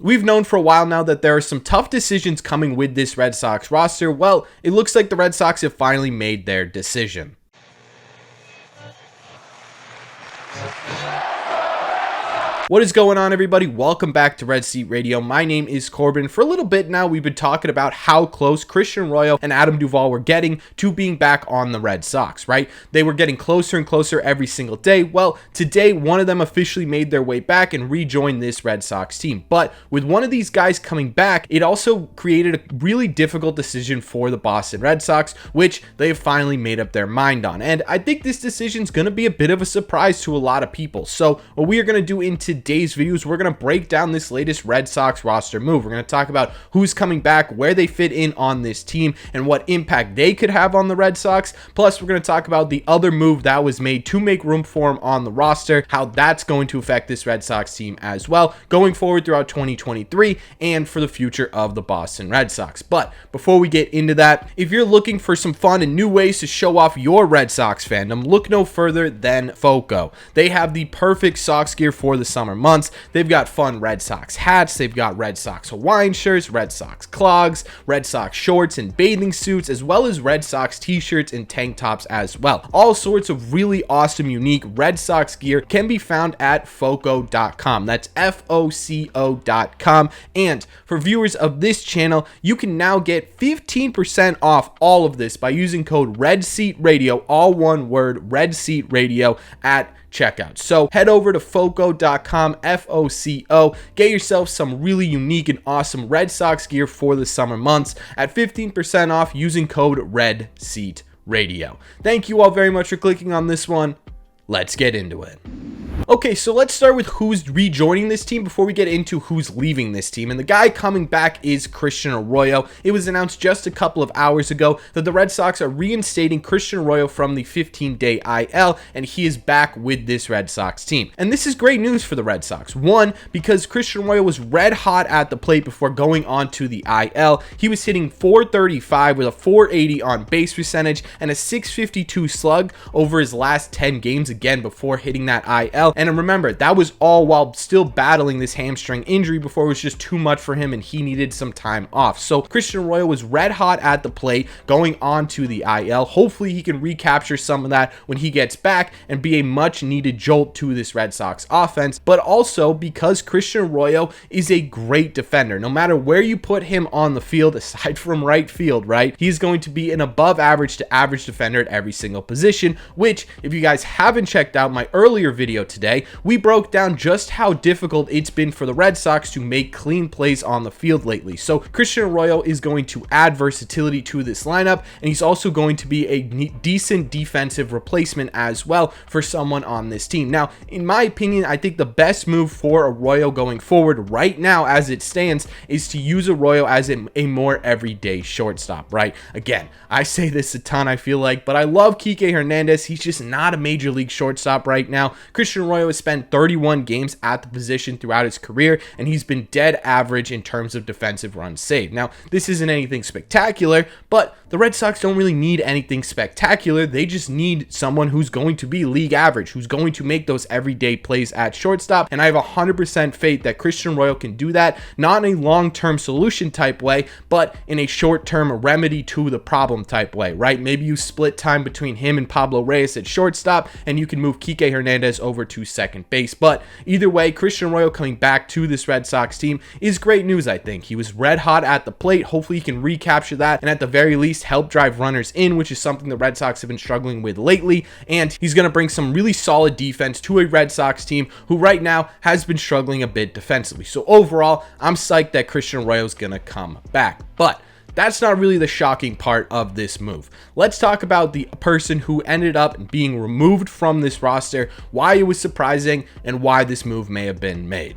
We've known for a while now that there are some tough decisions coming with this Red Sox roster. Well, it looks like the Red Sox have finally made their decision. What is going on, everybody? Welcome back to Red Seat Radio. My name is Corbin. For a little bit now, we've been talking about how close Christian Arroyo and Adam Duvall were getting to being back on the Red Sox, right? They were getting closer and closer every single day. Well, today, one of them officially made their way back and rejoined this Red Sox team. But with one of these guys coming back, it also created a really difficult decision for the Boston Red Sox, which they have finally made up their mind on. And I think this decision is going to be a bit of a surprise to a lot of people. So what we are going to do in today's videos, we're going to break down this latest Red Sox roster move. We're going to talk about who's coming back, where they fit in on this team, and what impact they could have on the Red Sox. Plus, we're going to talk about the other move that was made to make room for him on the roster, how that's going to affect this Red Sox team as well, going forward throughout 2023 and for the future of the Boston Red Sox. But before we get into that, if you're looking for some fun and new ways to show off your Red Sox fandom, look no further than Foco. They have the perfect Sox gear for the summer months. They've got fun Red Sox hats, they've got Red Sox Hawaiian shirts, Red Sox clogs, Red Sox shorts and bathing suits, as well as Red Sox t-shirts and tank tops as well. All sorts of really awesome, unique Red Sox gear can be found at foco.com. That's FOCO.com. And for viewers of this channel, you can now get 15% off all of this by using code RedSeatRadio, all one word, RedSeatRadio at checkout. So head over to foco.com, FOCO, get yourself some really unique and awesome Red Sox gear for the summer months at 15% off using code RedSeatRadio. Thank you all very much for clicking on this one. Let's get into it. Okay, so let's start with who's rejoining this team before we get into who's leaving this team. And the guy coming back is Christian Arroyo. It was announced just a couple of hours ago that the Red Sox are reinstating Christian Arroyo from the 15-day IL, and he is back with this Red Sox team. And this is great news for the Red Sox. One, because Christian Arroyo was red hot at the plate before going on to the IL. He was hitting .435 with a .480 on base percentage and a .652 slug over his last 10 games, again, before hitting that IL. And remember, that was all while still battling this hamstring injury before it was just too much for him and he needed some time off. So Christian Arroyo was red hot at the plate going on to the IL. Hopefully he can recapture some of that when he gets back and be a much needed jolt to this Red Sox offense. But also because Christian Arroyo is a great defender. No matter where you put him on the field, aside from right field, right, he's going to be an above average to average defender at every single position, which if you guys haven't checked out my earlier video today, we broke down just how difficult it's been for the Red Sox to make clean plays on the field lately. So Christian Arroyo is going to add versatility to this lineup, and he's also going to be a decent defensive replacement as well for someone on this team. Now, in my opinion, I think the best move for Arroyo going forward right now as it stands is to use Arroyo as a more everyday shortstop, right? Again, I say this a ton, I feel like, but I love Kike Hernandez. He's just not a major league shortstop right now. Christian Arroyo has spent 31 games at the position throughout his career, and he's been dead average in terms of defensive runs saved. Now, this isn't anything spectacular, but the Red Sox don't really need anything spectacular. They just need someone who's going to be league average, who's going to make those everyday plays at shortstop, and I have 100% faith that Christian Arroyo can do that, not in a long-term solution type way, but in a short-term remedy to the problem type way, right? Maybe you split time between him and Pablo Reyes at shortstop, and you can move Kike Hernandez over to second base. But either way, Christian Arroyo coming back to this Red Sox team is great news, I think. He was red hot at the plate. Hopefully he can recapture that and at the very least help drive runners in, which is something the Red Sox have been struggling with lately. And he's going to bring some really solid defense to a Red Sox team who right now has been struggling a bit defensively. So overall, I'm psyched that Christian Arroyo is going to come back. But that's not really the shocking part of this move. Let's talk about the person who ended up being removed from this roster, why it was surprising, and why this move may have been made.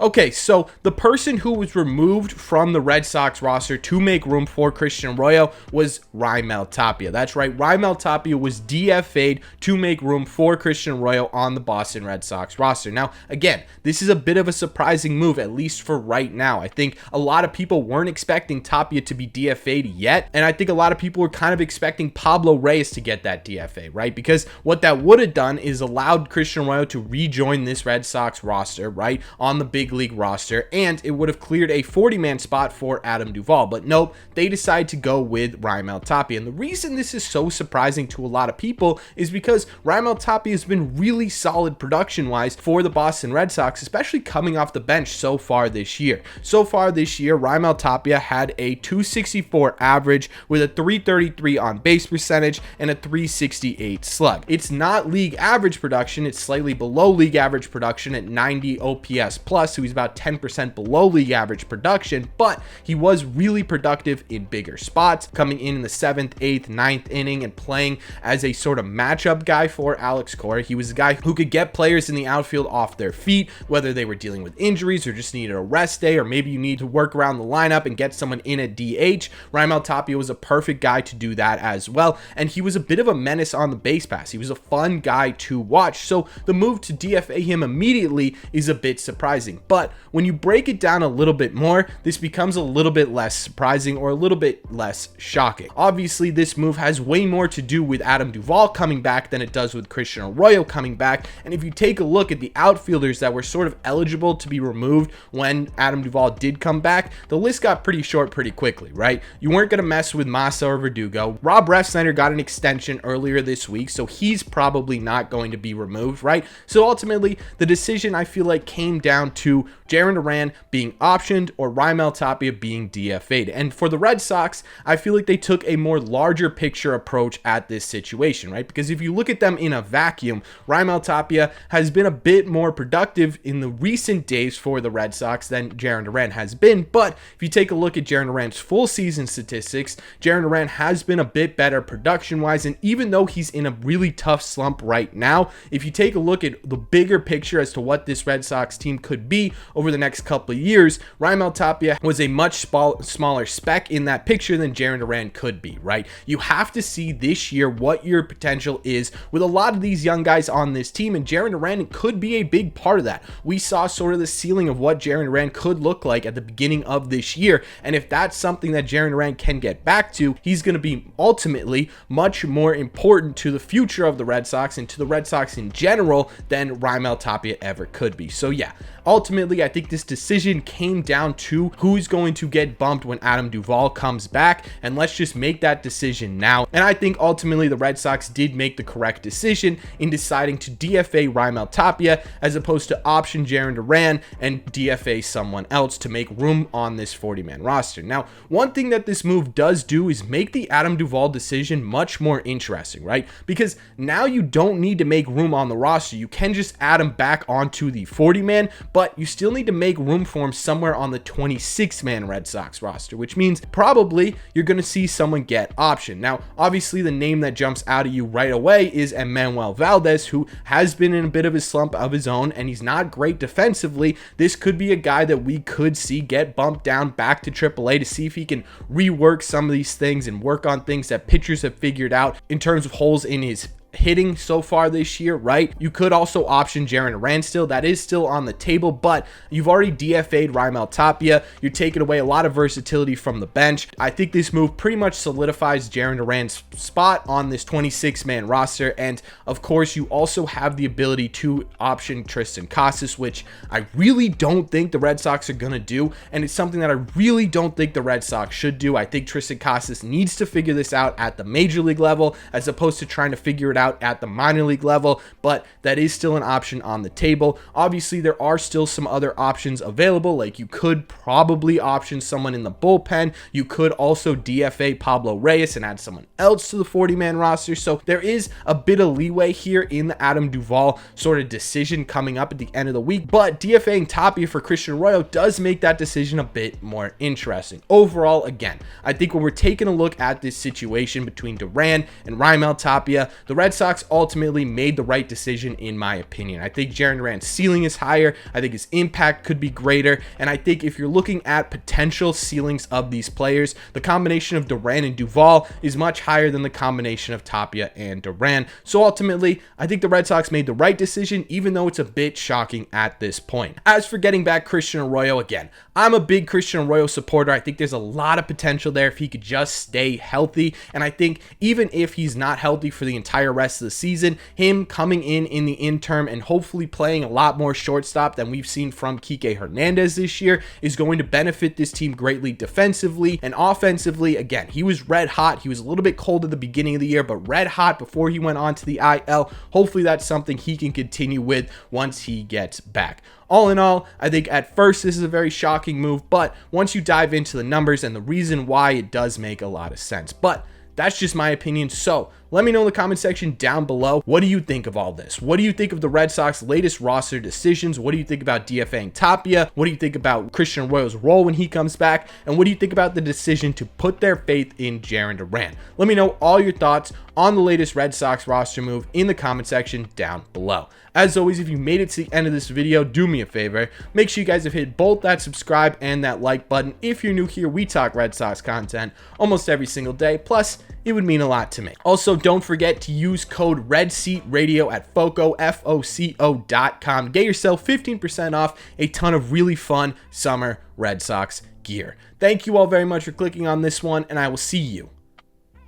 Okay, so the person who was removed from the Red Sox roster to make room for Christian Arroyo was Raimel Tapia. That's right, Raimel Tapia was DFA'd to make room for Christian Arroyo on the Boston Red Sox roster. Now, again, this is a bit of a surprising move, at least for right now. I think a lot of people weren't expecting Tapia to be DFA'd yet, and I think a lot of people were kind of expecting Pablo Reyes to get that DFA, right? Because what that would have done is allowed Christian Arroyo to rejoin this Red Sox roster, right? on the big league roster, and it would have cleared a 40-man spot for Adam Duvall. But nope, they decided to go with Raimel Tapia. And the reason this is so surprising to a lot of people is because Raimel Tapia has been really solid production-wise for the Boston Red Sox, especially coming off the bench so far this year. So far this year, Raimel Tapia had a 264 average with a 333 on base percentage and a 368 slug. It's not league average production, it's slightly below league average production at 90 OPS plus, so he's about 10% below league average production, but he was really productive in bigger spots, coming in the 7th, 8th, 9th inning and playing as a sort of matchup guy for Alex Cora. He was a guy who could get players in the outfield off their feet, whether they were dealing with injuries or just needed a rest day, or maybe you need to work around the lineup and get someone in at DH. Raimel Tapia was a perfect guy to do that as well, and he was a bit of a menace on the base pass. He was a fun guy to watch, so the move to DFA him immediately is a bit surprising. But when you break it down a little bit more, this becomes a little bit less surprising or a little bit less shocking. Obviously, this move has way more to do with Adam Duvall coming back than it does with Christian Arroyo coming back, and if you take a look at the outfielders that were sort of eligible to be removed when Adam Duvall did come back, the list got pretty short pretty quickly, right? You weren't going to mess with Massa or Verdugo. Rob Refsnyder got an extension earlier this week, so he's probably not going to be removed, right? So ultimately, the decision I feel like came down to Jarren Duran being optioned or Raimel Tapia being DFA'd. And for the Red Sox, I feel like they took a more larger picture approach at this situation, right? Because if you look at them in a vacuum, Raimel Tapia has been a bit more productive in the recent days for the Red Sox than Jarren Duran has been. But if you take a look at Jarren Duran's full season statistics, Jarren Duran has been a bit better production-wise, and even though he's in a really tough slump right now, if you take a look at the bigger picture as to what this Red Sox team could be over the next couple of years, Raimel Tapia was a much smaller spec in that picture than Jarren Duran could be, right? You have to see this year what your potential is with a lot of these young guys on this team, and Jarren Duran could be a big part of that. We saw sort of the ceiling of what Jarren Duran could look like at the beginning of this year, and if that's something that Jarren Duran can get back to, he's going to be ultimately much more important to the future of the Red Sox and to the Red Sox in general than Raimel Tapia ever could be. So yeah, ultimately, I think this decision came down to who's going to get bumped when Adam Duvall comes back, and let's just make that decision now. And I think ultimately the Red Sox did make the correct decision in deciding to DFA Raimel Tapia as opposed to option Jarren Duran and DFA someone else to make room on this 40-man roster. Now, one thing that this move does do is make the Adam Duvall decision much more interesting, right? Because now you don't need to make room on the roster. You can just add him back onto the 40-man, but you still need to make room for him somewhere on the 26-man Red Sox roster, which means probably you're going to see someone get optioned. Now, obviously, the name that jumps out at you right away is Enmanuel Valdez, who has been in a bit of a slump of his own, and he's not great defensively. This could be a guy that we could see get bumped down back to AAA to see if he can rework some of these things and work on things that pitchers have figured out in terms of holes in his hitting so far this year, right? You could also option Jarren Duran still. That is still on the table, but you've already DFA'd Raimel Tapia. You're taking away a lot of versatility from the bench. I think this move pretty much solidifies Jarren Duran's spot on this 26-man roster, and of course, you also have the ability to option Triston Casas, which I really don't think the Red Sox are going to do, and it's something that I really don't think the Red Sox should do. I think Triston Casas needs to figure this out at the major league level as opposed to trying to figure it out at the minor league level, but that is still an option on the table. Obviously, there are still some other options available, like you could probably option someone in the bullpen. You could also DFA Pablo Reyes and add someone else to the 40-man roster. So there is a bit of leeway here in the Adam Duvall sort of decision coming up at the end of the week, but DFAing Tapia for Christian Arroyo does make that decision a bit more interesting. Overall, again, I think when we're taking a look at this situation between Duran and Raimel Tapia, the Red Sox ultimately made the right decision in my opinion. I think Jarren Duran's ceiling is higher. I think his impact could be greater. And I think if you're looking at potential ceilings of these players, the combination of Duran and Duvall is much higher than the combination of Tapia and Duran. So ultimately, I think the Red Sox made the right decision, even though it's a bit shocking at this point. As for getting back Christian Arroyo, again, I'm a big Christian Arroyo supporter. I think there's a lot of potential there if he could just stay healthy. And I think even if he's not healthy for the entire rest rest of the season. Him coming in the interim and hopefully playing a lot more shortstop than we've seen from Kike Hernandez this year is going to benefit this team greatly defensively and offensively. Again, he was red hot. He was a little bit cold at the beginning of the year, but red hot before he went on to the IL. Hopefully that's something he can continue with once he gets back. All in all, I think at first this is a very shocking move, but once you dive into the numbers and the reason why, it does make a lot of sense. But that's just my opinion. So let me know in the comment section down below. What do you think of all this? What do you think of the Red Sox latest roster decisions? What do you think about DFAing Tapia? What do you think about Christian Arroyo's role when he comes back? And what do you think about the decision to put their faith in Jarren Duran? Let me know all your thoughts on the latest Red Sox roster move in the comment section down below. As always, if you made it to the end of this video, do me a favor. Make sure you guys have hit both that subscribe and that like button. If you're new here, we talk Red Sox content almost every single day. Plus, it would mean a lot to me. Also, don't forget to use code RedSeatRadio at FOCO, FOCO.com. Get yourself 15% off a ton of really fun summer Red Sox gear. Thank you all very much for clicking on this one, and I will see you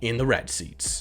in the Red Seats.